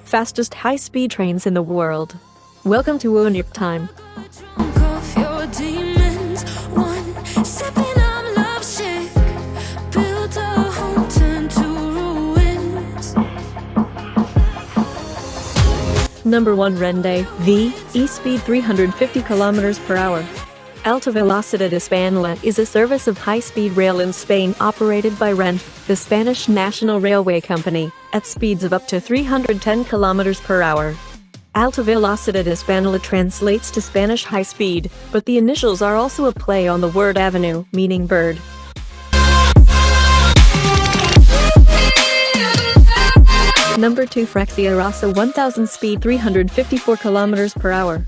fastest high-speed trains in the world. Welcome to OneUpTime. Number 1. Rende AVE Speed 350 km/h. Alta Velocidad Española is a service of high-speed rail in Spain operated by Rende, the Spanish national railway company, at speeds of up to 310 km/h. Alta Velocidad Española translates to Spanish high speed, but the initials are also a play on the word avenue, meaning bird. Number 2. Frecciarossa 1000 Speed 354 km/h.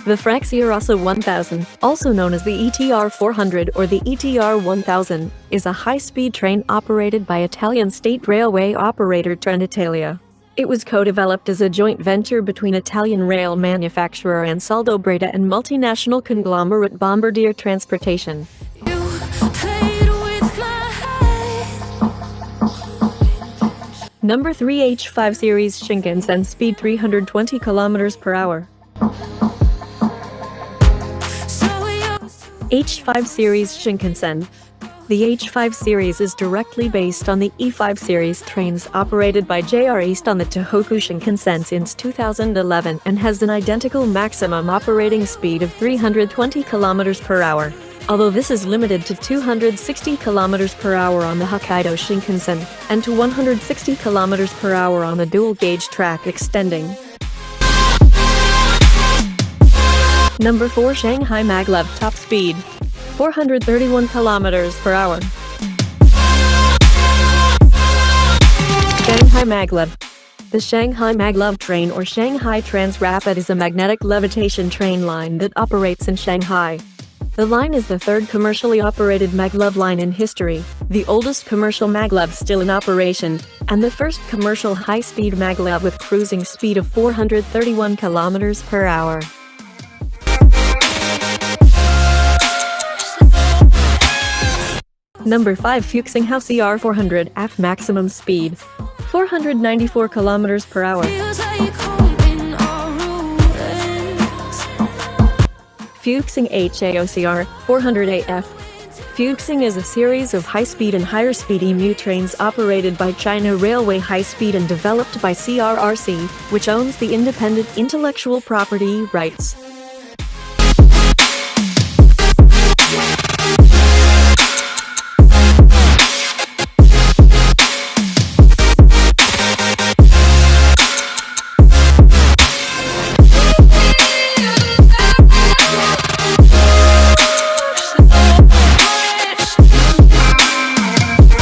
The Frecciarossa 1000, also known as the CR400 or the CR1000, is a high-speed train operated by Italian state railway operator Trenitalia. It was co-developed as a joint venture between Italian rail manufacturer Ansaldo Breda and multinational conglomerate Bombardier Transportation. Number 3. H5 Series Shinkansen Speed 320 km/h. H5 Series Shinkansen. The H5 series is directly based on the E5 series trains operated by JR East on the Tohoku Shinkansen since 2011 and has an identical maximum operating speed of 320 km/h. Although this is limited to 260 km/h on the Hokkaido Shinkansen, and to 160 km/h on the dual-gauge track extending. Number 4. Shanghai Maglev Top Speed 431 km/h. Shanghai Maglev. The Shanghai Maglev train or Shanghai Transrapid is a magnetic levitation train line that operates in Shanghai. The line is the third commercially operated maglev line in history, the oldest commercial maglev still in operation, and the first commercial high-speed maglev with cruising speed of 431 km/h. Number 5. Fuxing CR400AF Maximun Speed 494 km/h. Fuxing CR400AF. Fuxing is a series of high-speed and higher-speed EMU trains operated by China Railway High Speed and developed by CRRC, which owns the independent intellectual property rights.